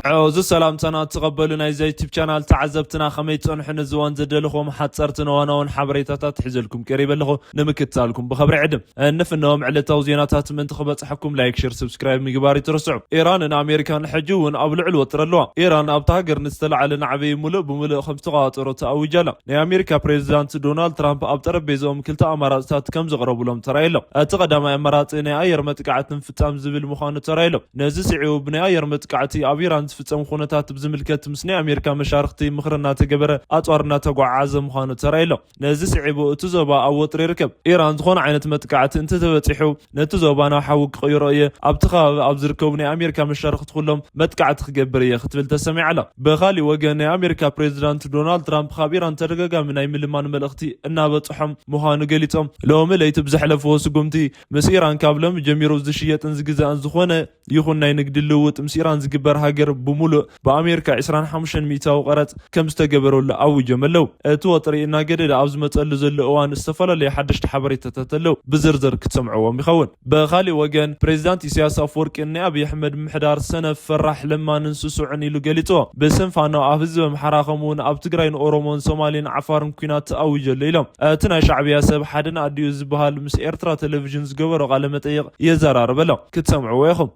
عوز السلام تنا تقبلنا زي تيب channel تعذبتنا خميت نحن زوان زدلكم حصرتنا وانا حبريتات تحزلكم قريب لكم نمكتالكم بخبر عدم نفنهم على توزينات من تخبط حكم لايك شير سبسكرايب مقباري ترسعوا ايران امريكان حجون ابو العلو ترلوا ايران ابتاجر نستلع على نعبي ملء بملء 5 قاطر تاوجلا امريكا بريزيدنت دونالد ترامب اب تربيزهم كلتا امارات كم زغربوا لهم ترايلو تقدم امارات ان اير متقعت نفتام زبل مخانه ترايلو نزي سعيو بن اير متقعتي ابيران فتصم خونتات بزملكت مسني امريكا مشارختي مخرنا تجبره اطورنا تقعز مخانه ترايلو نزي سعيبو تزوبا او وطري ركب ايران تكون عينت متقعت انت تبصحو نتزوبانا حوق قيرويه ابتخاب ابزركوبني امريكا مشارخت كلهم متقعت خجبريه ختبل تسمع على بخالي وجن امريكا بريزيدنت دونالد ترامب خبيران ترغغا من اي ملمان ملختي انا بصحم مخانه قليتهم لو مليت بزحلفو سقمتي مسيران كابلم جميرو زشيطن زغزان زخونه يخون ناي نقد اللوت مسيران زغبر هاجر بمولو بامريكا 25 ميتاو قرط كم استجبروا لاوجه ملو توطري እና ገደዳ ኣብዝ መጸል ዘሎ እዋን استفلل حدشت حبريته تتلو بزرزر كتسمعوا مخون بخالي وجن بريزيدنت ኢሳያስ አፈወርቂ እና አብይ አሕመድ ምሕዳር ሰነፍ ፈራህ ለማ ንንሱሱዕን ኢሉ ገሊጾ በሰንፋኖ አፍዝ በመሐራኸሙን ኣብ ትግራይን ኦሮሞን ሶማሊን ዓፋርን ኩናት አውጀለ ኢሎም እትና ሻዕቢያ ሰብ ሓደን ኣዲዩ ዝበሃል ምስ ኤርትራ ቴሌቪዥን ዝገበሮ ቃለ መጠይቅ የዘራርበሎ ክትሰምዑ ወይኹም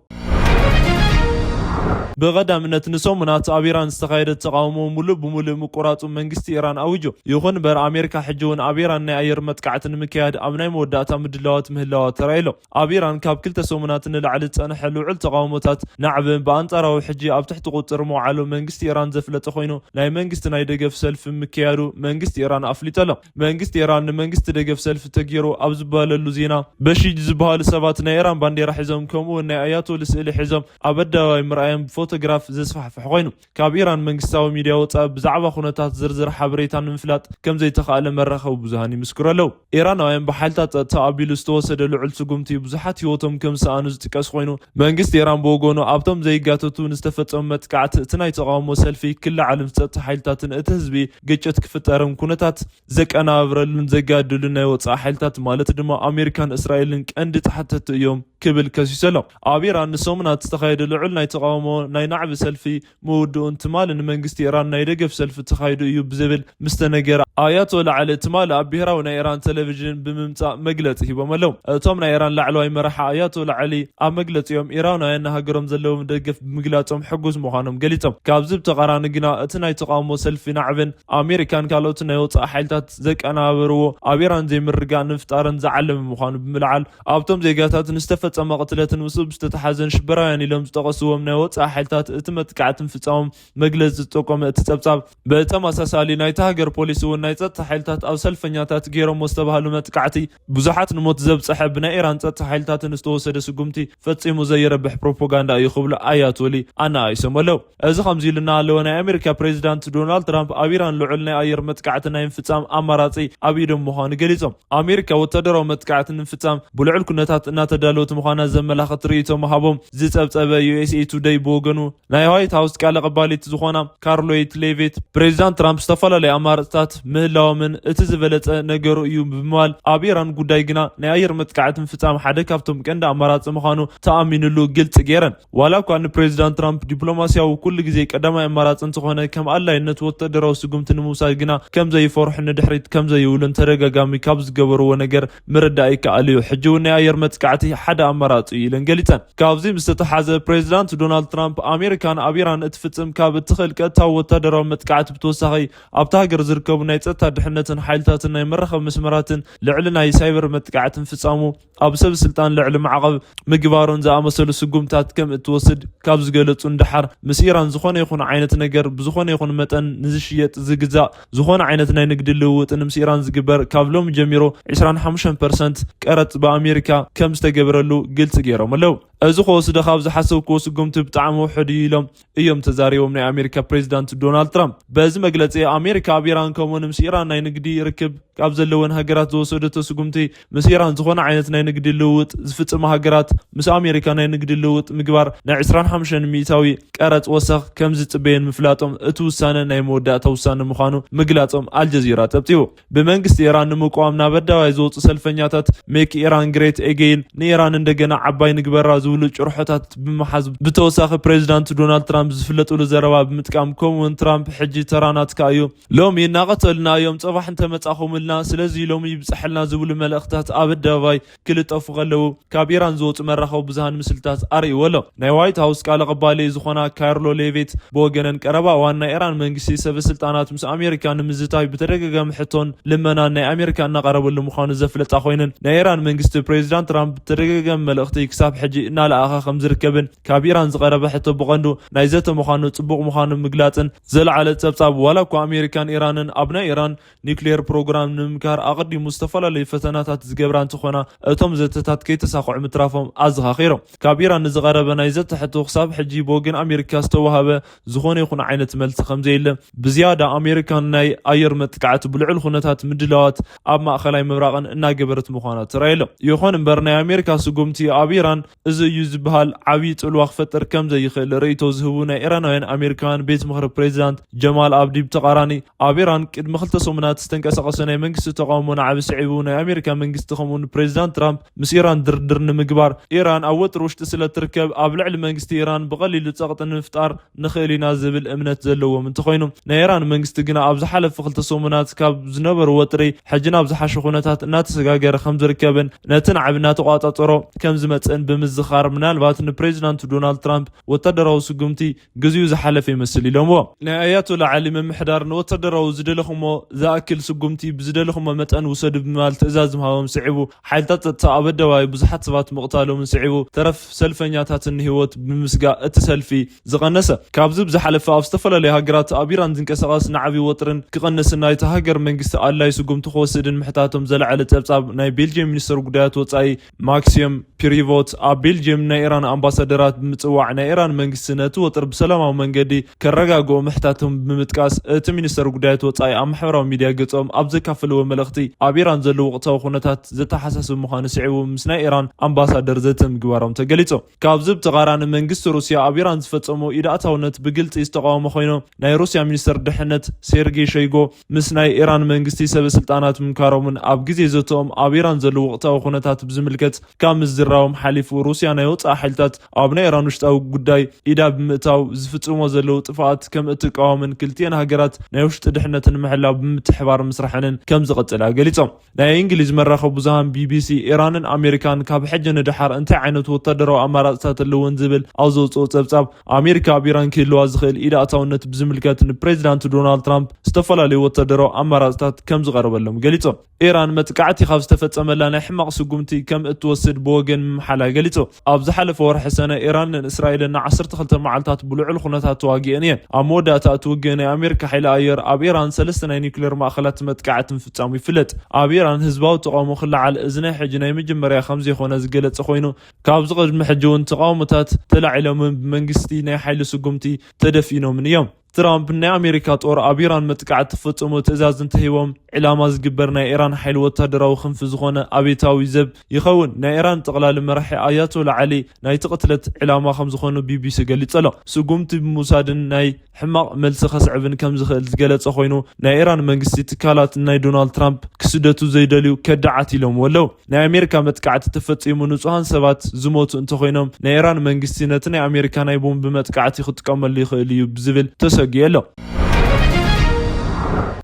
بغدامنت نسومنات ابيران استخايدت تقاومو ملو بملو مقراطو منግስት ኢራን አውጆ ይኹን በር አሜሪካ ሕጅውን አቢራን ናይ አየር መጥቃዕትን ምክያድ አምናይ መወዳእታ ምድላዋት ምህላዋ ተራይሎ አቢራን ካብ ክልተ ሰሙናት ንላዕሊ ጸንሐ ልዑል ተቃውሞታት ናዕብን በአንጻራዊ ሕጂ ኣብ ትሕቲ ቁጥር መዋዕሉ መንግስት ኢራን ዘፍለጠ ኮይኑ ናይ መንግስት ናይ ደገፍ ሰልፍ ምክያዱ መንግስት ኢራን አፍሊጠሎ መንግስት ኢራን መንግስት ደገፍ ሰልፍ ተገይሩ ኣብ ዝበለሉ ዜና በሺጅ ዝበሃሉ ሰባት ናይ ኢራን ባንዴራ ሒዞም ከምኡ ናይ አያቶል ስእሊ ሒዞም ኣብ ኣደባባይ ምርኣዮም ፎቶግራፍ زصفح خوينو كاب إيران منقستاو ميديا واتساب بزعبا خونتات زرزر حبريتان منفلات كم زي تخال مرخو بزهاني مسكرلو إيران وين بحالتات تابيل استوسد لعل سقمتي بزحات يوتم كم سانز تكاس خوينو منقست إيران بوغونو ابتم زي قاتتو نستفتم متقعت تناي تقاومو سلفي كل عالم ست حيلتاتن اتهزبي قجت كفترم كونتات زك انا برلن زقادلنا يوصا حيلتات مالت دما امريكان اسرائيلن قند تحتت يوم كبل كسيسلو ابيران نسومنات تخايد لعل ناي تقاومو ناي نعب سلفي مودو انتمال ان منغست ايران ناي دغف سلف تخايدو يو بزبل مستنجر اياتولا على تمال ابيراو ناي ايران تلفزيون بممصا مغلط يبملو توم ناي ايران لاعلواي مرح اياتولا علي ا مغلط يوم ايران ناي نهاجرم زلوم دغف مغلاصم حجوز مخانم غليصم كابزب تقران غنا اتناي تقامو سلف نعبن امريكان كالوت ناي وصا حيلتات زقنابرو ابيران زي مرغا نفطارن زعلم مخانم بملعل ابتم زيغاتات نستفصم قتلتن وسب استتحزن شبرايان لهم تقصوم ناي وصا حيلتات اتمتقعتن فصام مغلጽ تقوم تصبصاب بتماساسالي نايت هاجر بوليس وناي ጸጥታ ሓይልታት ኣብ ሰልፈኛታት ገይሮም መስተባሃሉ መጥቃዕቲ ብዙሓት ንሞት ዘብጽሐ ብናይ ኢራን ጸጥታ ሓይልታትን ዝተወሰደ ስጉምቲ ፈጺሙ ዘይረብሕ ፕሮፓጋንዳ እዩ ክብሉ ኣያቶሊ ኣና ኣይሰመለው እዚ ከምዚ ኢልና ኣለዎ ናይ ኣሜሪካ ፕሬዚዳንት ዶናልድ ትራምፕ ኣብ ኢራን ልዑል ናይ ኣየር መጥቃዕቲ ናይ ፍጻም ኣማራጺ ኣብ ኢዶም ምዃኑ ገሊጾም ኣሜሪካ ወተደራዊ መጥቃዕቲ ንፍጻም ብልዑል ኩነታት እናተዳለወት ምዃና ዘመላኽት ርእይቶ መሃቦም ዝጸብጸበ USA Today ብወገኑ ናይ ዋይት ሃውስ ቃል ቀባሊት ዝኾና ካርሎይት ሌቪት ፕሬዚዳንት ትራምፕ ዝተፈላለዩ ኣማራጽታት ምህላዎምን እቲ ዝበለጸ ነገሩ እዩ ብምባል ኣብ ኢራን ጉዳይ ግና ናይ ኣየር መጥቃዕትን ፍጻም ሓደ ካብቶም ቀንዲ ኣማራጺ ምዃኑ ተኣሚንሉ ግልጽ ገይረን ዋላ እኳ ንፕሬዚዳንት ትራምፕ ዲፕሎማስያዊ ኩሉ ግዜ ቀዳማይ ኣማራጺ እንትኾነ ከም ኣላይነት ወተደራዊ ስጉምቲ ንምውሳድ ግና ከም ዘይፈርሑ ንድሕሪት ከም ዘይብሉን ተደጋጋሚ ካብ ዝገበርዎ ነገር ምርዳእ ይከኣል እዩ ሕጂ እውን ናይ ኣየር መጥቃዕቲ ሓደ ኣማራጺ እዩ ኢለን ገሊፀን ካብዚ ምስ ተተሓዘ ፕሬዚዳንት ዶናልድ ትራምፕ ኣሜሪካን ኣብ ኢራን እትፍጽም ካብ እትኽእል ቀጥታዊ ወተደራዊ መጥቃዕቲ ብተወሳኺ ኣብታ ሃገር ዝርከቡ ናይ ጸጥታ ድሕነትን ሓይልታትን ናይ መራኸቢ መስመራትን ልዕሊ ናይ ሳይበር መጥቃዕትን ፍጻሙ ኣብ ሰብ ስልጣን ልዕሊ ማዕቐብ ምግባሮን ዝኣመሰሉ ስጉምታት ከም እትወስድ ካብ ዝገለጹ እንድሓር ምስ ኢራን ዝኾነ ይኹን ዓይነት ነገር ብዝኾነ ይኹን መጠን ንዝሽየጥ ዝግዛእ ዝኾነ ዓይነት ናይ ንግዲ ልውውጥን ምስ ኢራን ዝግበር ካብ ሎም ጀሚሮ 25% ቀረጽ በኣሜሪካ ከም ዝተገበረሉ ግልጽ ገይሮም ኣለው እዚ ከወስደ ካብ ዝሓሰብክዎ ስጉምቲ ብጣዕሚ ውሕድ ኢሎም እዮም ተዛሪቦም ናይ ኣሜሪካ ፕሬዚዳንት ዶናልድ ትራምፕ በዚ መግለጺ ኣሜሪካ ኣብ ኢራን ከምኡውን ምስ ኢራን ናይ ንግዲ ርክብ ካብ ዘለወን ሃገራት ዝወሰደቶ ስጉምቲ ምስ ኢራን ዝኾነ ዓይነት ናይ ንግዲ ልውውጥ ዝፍጽማ ሃገራት ምስ ኣሜሪካ ናይ ንግዲ ልውውጥ ምግባር ናይ 25 ሚእታዊ ቀረጽ ወሰኽ ከም ዝጽበየን ምፍላጦም እቲ ውሳነ ናይ መወዳእታ ውሳነ ምዃኑ ምግላጾም አልጀዚራ ጠብጢቡ ብመንግስቲ ኢራን ንምቋም ናብ ኣደባባይ ዝወጹ ሰልፈኛታት ሜክ ኢራን ግሬት ኤጌን ንኢራን እንደገና ዓባይ ንግበራ ዝብሉ ጭርሖታት ብምሓዝ ብተወሳኺ ፕሬዚዳንት ዶናልድ ትራምፕ ዝፍለጥሉ ዘረባ ብምጥቃም ከምኡውን ትራምፕ ሕጂ ተራናትካ እዩ ሎሚ እናቐተልና እዮም ፀባሕ እንተመጻኹምልና ስለዚ ሎሚ ይብፅሐልና ዝብሉ መልእኽትታት ኣብ ኣደባባይ ክልጠፉ ከለዉ ካብ ኢራን ዝወፁ መራኸቢ ብዙሃን ምስልታት ኣርእይዎ ኣሎ። ናይ ዋይት ሃውስ ቃል ኣቐባሊ ዝኾና ካርሎ ሌቪት ብወገነን ቀረባ ዋና ኢራን መንግስቲ ሰበስልጣናት ምስ ኣሜሪካ ንምዝታይ ብተደጋጋሚ ሕቶን ልመናን ናይ ኣሜሪካ እናቐረበሉ ምዃኑ ዘፍለጣ ኮይነን ናይ ኢራን መንግስቲ ፕሬዚዳንት ትራምፕ ብተደጋጋሚ መልእኽቲ ክሳብ ሕጂ እናለኣኸ ከም ዝርከብን ካብ ኢራን ዝቐረበ ሕቶ ብቐንዱ ናይ ዘተ ምዃኑ ፅቡቕ ምዃኑ ምግላፅን ዘለዓለ ፀብጻብ ዋላ እኳ ኣሜሪካን ኢራንን ኣብ ናይ ኢራን ኒውክሌር ፕሮግራም ንምምካር ኣቐዲሙ ዝተፈላለዩ ፈተናታት ዝገብራ እንትኾና እቶም ዘተታት ከይተሳኽዑ ምትራፎም ኣዘኻኺሮም ካብ ኢራን ንዝቐረበ ናይ ዘተ ሕቶ ክሳብ ሕጂ ብወገን ኣሜሪካ ዝተዋሃበ ዝኾነ ይኹን ዓይነት መልሲ ከምዘየለ ብዝያዳ ኣሜሪካን ናይ ኣየር መጥቃዕቲ ብልዑል ኩነታት ምድላዋት ኣብ ማእኸላይ ምብራቕን እናገበረት ምዃና ተራእየሎ። ይኹን እምበር ናይ ኣሜሪካ ስጉምቲ ኣብ ኢራን እዚ እዩ ዝበሃል ዓብዪ ጥልዋ ክፈጥር ከም ዘይኽእል ርእይቶ ዝህቡ ናይ ኢራናውያን ኣሜሪካውያን ቤት ምክሪ ፕሬዚዳንት ጀማል ኣብዲ ብተቃራኒ ኣብ ኢራን ቅድሚ 2 ሰሙናት ዝተንቀሳቐሰ ናይ መንግስቲ ተቃውሞ ንዓብ ስዒቡ ናይ ኣሜሪካ መንግስቲ ከምኡውን ፕሬዚዳንት ትራምፕ ምስ ኢራን ድርድር ንምግባር ኢራን ኣብ ወጥሪ ውሽጢ ስለ ትርከብ ኣብ ልዕሊ መንግስቲ ኢራን ብቐሊሉ ፀቕጢ ንምፍጣር ንኽእል ኢና ዝብል እምነት ዘለዎም እንተኮይኑ ናይ ኢራን መንግስቲ ግና ኣብ ዝሓለፈ 2 ሰሙናት ካብ ዝነበሩ ወጥሪ ሕጂ ናብ ዝሓሸ ኩነታት እናተሰጋገረ ከም ዝርከብን ነቲ ንዓብ እናተቆፃፀሮ ከም ዝመፅን ብምዝኻር ምናልባት ንፕሬዚዳንት ዶናልድ ትራምፕ ወታደራዊ ስጉምቲ ግዜኡ ዝሓለፈ ይመስል ኢሎምዎ። ናይ ኣያቶላ ዓሊ ምምሕዳር ንወታደራዊ ዝደለኹሞ ዝኣክል ስጉምቲ ብዝደለኹሞ መጠን ውሰዱ ብምባል ትእዛዝ ምሃቦም ስዒቡ ሓይልታት ፀጥታ ኣብ ኣደባባይ ብዙሓት ሰባት ምቕታሎምን ስዒቡ ተረፍ ሰልፈኛታትን ሂወት ብምስጋእ እቲ ሰልፊ ዝቐነሰ ካብዚ ብዝሓለፈ ኣብ ዝተፈላለዩ ሃገራት ኣብ ኢራን ዝንቀሳቐስ ንዓብዪ ወጥርን ክቐንስን ናይቲ ሃገር መንግስቲ ኣድላይ ስጉምቲ ክወስድን ምሕታቶም ዘለዓለ ፀብጻብ ናይ ቤልጅየም ሚኒስትር ጉዳያት ወፃኢ ማክሲም ፒሪቮት ኣብ ቤልጅየም ናይ ኢራን ኣምባሳደራት ብምፅዋዕ ናይ ኢራን መንግስቲ ነቲ ወጥሪ ብሰላማዊ መንገዲ ከረጋግኦ ምሕታቶም ብምጥቃስ እቲ ሚኒስትር ጉዳያት ወፃኢ ኣብ ማሕበራዊ ሚድያ ገጾም ኣብ ዘካፈልዎ መልእኽቲ ኣብ ኢራን ዘለዉ ወቕታዊ ኩነታት ዘተሓሳስብ ምዃኑ ስዒቡ ምስ ናይ ኢራን ኣምባሳደር ዘተ ምግባሮም ተገሊጾም። ካብዚ ብተቃራኒ መንግስቲ ሩስያ ኣብ ኢራን ዝፈፀሞ ኢዳእታውነት ብግልፂ ዝተቃወሞ ኮይኑ ናይ ሩስያ ሚኒስትር ድሕነት ሴርጌይ ሸይጎ ምስ ናይ ኢራን መንግስቲ ሰበስልጣናት ምምካሮምን ኣብ ግዜ ዘቶኦም ኣብ ኢራን ዘለዉ ወቕታዊ ኩነታት ብዝምልከት ካብ ምዝራቦም ሓሊፉ ሩስያ ናይ ወፃኢ ሓይልታት ኣብ ናይ ኢራን ውሽጣዊ ጉዳይ ኢዳ ብምእታው ዝፍፅሞ ዘለዉ ጥፋኣት ከም እትቃወምን ክልቲአን ሃገራት ናይ ውሽጢ ድሕነትን ምሕላው ብምትሕባር ምስራሕንን ከም ዝቐፅላ ገሊፆም። ናይ እንግሊዝ መራኸቢ ብዙሃን ቢቢሲ ኢራንን ኣሜሪካን ካብ ሕጂ ንድሓር እንታይ ዓይነት ወታደራዊ ኣማራፅታት ኣለውን ዝብል ኣብ ዘውፅኦ ፀብጻብ ኣሜሪካ ኣብ ኢራን ክህልዋ ዝኽእል ኢዳእታውነት ብዝምልከት ንፕሬዚዳንት ዶናልድ ትራምፕ ዝተፈላለዩ ወታደራዊ ኣማራፅታት ከም ዝቐረበሎም ገሊፆም። ኢራን መጥቃዕቲ ካብ ዝተፈፀመላ ናይ ሕማቕ ስጉምቲ ከም እትወስድ ብወገን ምሓላ ገሊፆ። ኣብ ዝሓለፈ ወርሒ ሰነ ኢራንን እስራኤልን ን12 መዓልታት ብልዑል ኩነታት ተዋጊአን እየን። ኣብ መወዳእታ እቲ ውግእ ናይ ኣሜሪካ ሓይሊ ኣየር ኣብ ኢራን 3 ናይ ኒውክሌር ማእኸላት መጥቃዕቲ ምፍፃሙ ይፍለጥ። ኣብ ኢራን ህዝባዊ ተቃውሞ ክለዓል እዚ ናይ ሕጂ ናይ መጀመርያ ከም ዘይኮነ ዝገለጸ ኮይኑ ካብዚ ቅድሚ ሕጂ እውን ተቃውሞታት ተላዒሎምን ብመንግስቲ ናይ ሓይሊ ስጉምቲ ተደፊኖምን እዮም። ትራምፕ ናይ ኣሜሪካ ጦር ኣብ ኢራን መጥቃዕቲ ተፈጽሞ ትእዛዝ እንተሂቦም ዕላማ ዝግበር ናይ ኢራን ሓይሊ ወታደራዊ ክንፊ ዝኾነ ኣቤታዊ ዘብ ይኸውን። ናይ ኢራን ጠቕላሊ መራሒ ኣያቶላ ዓሊ ናይቲ ቅትለት ዕላማ ከም ዝኾኑ ቢቢሲ ገሊጹ ኣሎ። ስጉምቲ ብምውሳድን ናይ ሕማቕ መልሲ ከስዕብን ከም ዝኽእል ዝገለጸ ኮይኑ ናይ ኢራን መንግስቲ ትካላት ናይ ዶናልድ ትራምፕ ክስደቱ ዘይደልዩ ከዳዓት ኢሎም ወለው። ናይ ኣሜሪካ መጥቃዕቲ ተፈጺሙ ንጹሃን ሰባት ዝሞቱ እንተኮይኖም ናይ ኢራን መንግስቲ ነቲ ናይ ኣሜሪካ ናይ ቦምቢ መጥቃዕቲ ክጥቀመሉ ይኽእል እዩ ብዝብል ተሰጊየሎ።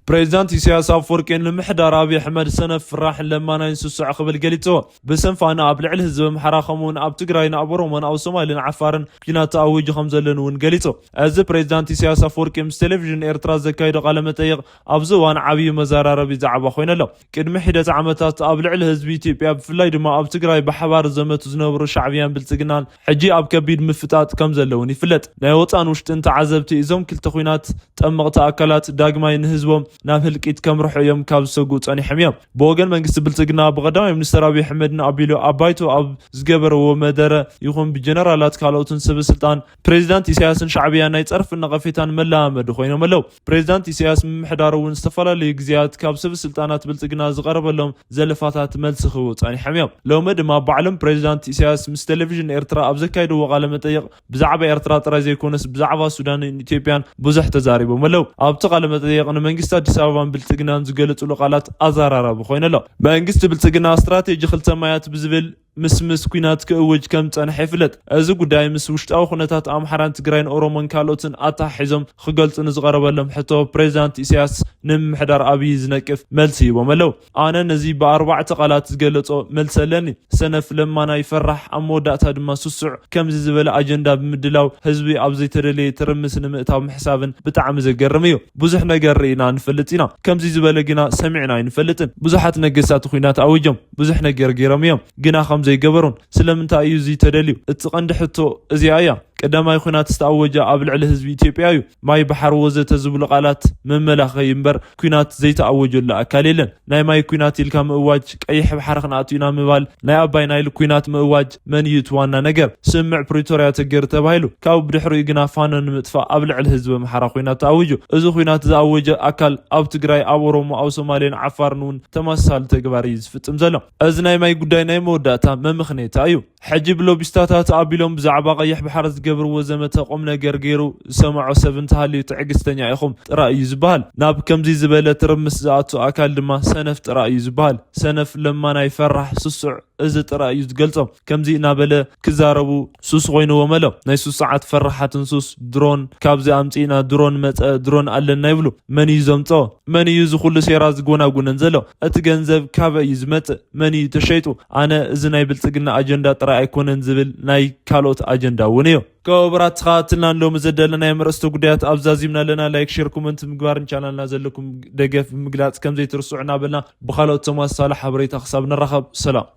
ፕሬዚዳንት ኢሳያስ ኣፈወርቂ ንምሕዳር ኣብዪ ኣሕመድ ሰነፍ ፍራሕን ለማናይን ስሱዕ ክብል ገሊፅዎ። ብሰንፋና ኣብ ልዕሊ ህዝቢ ኣምሓራ ከምኡውን ኣብ ትግራይን ኣብ ኦሮሞን ኣብ ሶማልን ዓፋርን ኩናት ተኣውጁ ከም ዘለን እውን ገሊፁ። እዚ ፕሬዚዳንት ኢሳያስ ኣፈወርቂ ምስ ቴሌቭዥን ኤርትራ ዘካየዶ ቃለ መጠይቕ ኣብዚ እዋን ዓብዪ መዘራረቢ ዛዕባ ኮይኑ ኣሎ። ቅድሚ ሒደት ዓመታት ኣብ ልዕሊ ህዝቢ ኢትዮጵያ ብፍላይ ድማ ኣብ ትግራይ ብሓባር ዘመቱ ዝነበሩ ሻዕብያን ብልፅግናን ሕጂ ኣብ ከቢድ ምፍጣጥ ከም ዘለውን ይፍለጥ። ናይ ወፃን ውሽጥን ተዓዘብቲ እዞም ክልተ ኩናት ጠመቕቲ ኣካላት ዳግማይ ንህዝቦም ናብ ህልቂት ከምርሑ እዮም ካብ ዝሰግኡ ጸኒሖም እዮም። ብወገን መንግስቲ ብልፅግና ብቀዳማይ ሚኒስትር ኣብዪ ኣሕመድን ኣቢሉ ኣብ ባይቶ ኣብ ዝገበረዎ መደረ ይኹን ብጀነራላት ካልኦትን ሰበስልጣን ፕሬዚዳንት ኢሳያስን ሻዕብያ ናይ ፀርፍን ነቐፌታን መለማመዲ ኮይኖም ኣለው። ፕሬዚዳንት ኢሳያስ ምምሕዳሩ እውን ዝተፈላለዩ ግዜያት ካብ ሰበስልጣናት ብልፅግና ዝቐረበሎም ዘለፋታት መልሲ ክህቡ ጸኒሖም እዮም። ሎሚ ድማ ባዕሎም ፕሬዚዳንት ኢሳያስ ምስ ቴሌቭዥን ኤርትራ ኣብ ዘካየድዎ ቃለ መጠይቕ ብዛዕባ ኤርትራ ጥራይ ዘይኮነስ ብዛዕባ ሱዳንን ኢትዮጵያን ብዙሕ ተዛሪቦም ኣለው። ኣብቲ ቃለ መጠይቕ ንመንግስቲ አዲስ አበባን ብልፅግናን ዝገለጹሉ ቃላት ኣዘራራቢ ኮይኑ ኣሎ። መንግስቲ ብልፅግና ስትራቴጂ ክልተ ማያት ብዝብል ምስ ኩናት ክእውጅ ከም ጸንሐ ይፍለጥ። እዚ ጉዳይ ምስ ውሽጣዊ ኩነታት ኣምሓራን ትግራይን ኦሮሞን ካልኦትን ኣታሒዞም ክገልጹ ንዝቐረበሎም ሕቶ ፕሬዚዳንት ኢሳያስ ንምምሕዳር ኣብይ ዝነቅፍ መልሲ ሂቦም ኣለው። ኣነ ነዚ ብኣርባዕተ ቃላት ዝገለጾ መልሲ ኣለኒ። ሰነፍ ለማና ይፈራሕ ኣብ መወዳእታ ድማ ስሱዕ ከምዚ ዝበለ ኣጀንዳ ብምድላው ህዝቢ ኣብ ዘይተደለየ ትርምስ ንምእታው ምሕሳብን ብጣዕሚ ዘገርም እዩ። ብዙሕ ነገር ርኢና ንፈልጥ ኢና፣ ከምዚ ዝበለ ግና ሰሚዕና ኣይንፈልጥን። ብዙሓት ነገስታት ኩናት ኣውጆም ብዙሕ ነገር ገይሮም እዮም፣ ግና ከም ዘይገበሩን ስለምንታይ እዩ እዚ ተደልዩ? እቲ ቀንዲ ሕቶ እዚኣ እያ። ቀዳማይ ኩናት ዝተኣወጀ ኣብ ልዕሊ ህዝቢ ኢትዮጵያ እዩ። ማይ ባሕር ወዘተ ዝብሉ ቃላት መመላኸይ እምበር ኩናት ዘይተኣወጀሉ ኣካል የለን። ናይ ማይ ኩናት ኢልካ ምእዋጅ ቀይሕ ባሕሪ ክንኣትዩና ምባል፣ ናይ ኣባይ ናይል ኩናት ምእዋጅ መን እዩ እቲ ዋና ነገር? ስምዕ ፕሪቶርያ ተገይሩ ተባሂሉ ካብ ብድሕሪኡ ግና ፋኖ ንምጥፋእ ኣብ ልዕሊ ህዝቢ ኣምሓራ ኩናት ተኣውጁ። እዚ ኩናት ዝኣወጀ ኣካል ኣብ ትግራይ፣ ኣብ ኦሮሞ፣ ኣብ ሶማሌን ዓፋርን እውን ተመሳሳሊ ተግባር እዩ ዝፍጽም ዘሎ። እዚ ናይ ማይ ጉዳይ ናይ መወዳእታ መምኽኔታ እዩ። ሕጂ ብሎቢስታታት ኣቢሎም ብዛዕባ ቀይሕ ባሕሪ ዝገብርዎ ዘመተ ቁም ነገር ገይሩ ዝሰምዖ ሰብ እንተሃልዩ ትዕግስተኛ ኢኹም ጥራይ እዩ ዝበሃል። ናብ ከምዚ ዝበለ ትርምስ ዝኣቱ ኣካል ድማ ሰነፍ ጥራይ እዩ ዝበሃል። ሰነፍ ለማና ይፈራሕ ስሱዕ እዚ ጥራይ እዩ ዝገልጾም። ከምዚ እናበለ ክዛረቡ ሱስ ኮይንዎም ኣሎ። ናይ ሱስ ሰዓት ፈራሓትን ሱስ ድሮን ካብዚ ኣምፂና ድሮን መፀ ድሮን ኣለና ይብሉ። መን እዩ ዘምፅኦ? መን እዩ ዝኩሉ ሴራ ዝጎናጉነን ዘሎ? እቲ ገንዘብ ካበይ እዩ ዝመፅእ? መን እዩ ተሸይጡ? ኣነ እዚ ናይ ብልጽግና ኣጀንዳ ጥራይ ኣይኮነን ዝብል ናይ ካልኦት ኣጀንዳ እውን እዩ። ከበራት ተኸታተልና ሎሚ ዘደለና የምርስቶ ጉዳያት ኣብዛዚምና ኣለና። ላይክ ሼር ኮመንት ምግባርን ቻናልና ዘለኩም ደገፍ ብምግላጽ ከምዘይ ትርስዑና በልና። ብኻልኦት ተመሳሳሊ ሓበሬታ ክሳብ ንራኸብ ሰላም።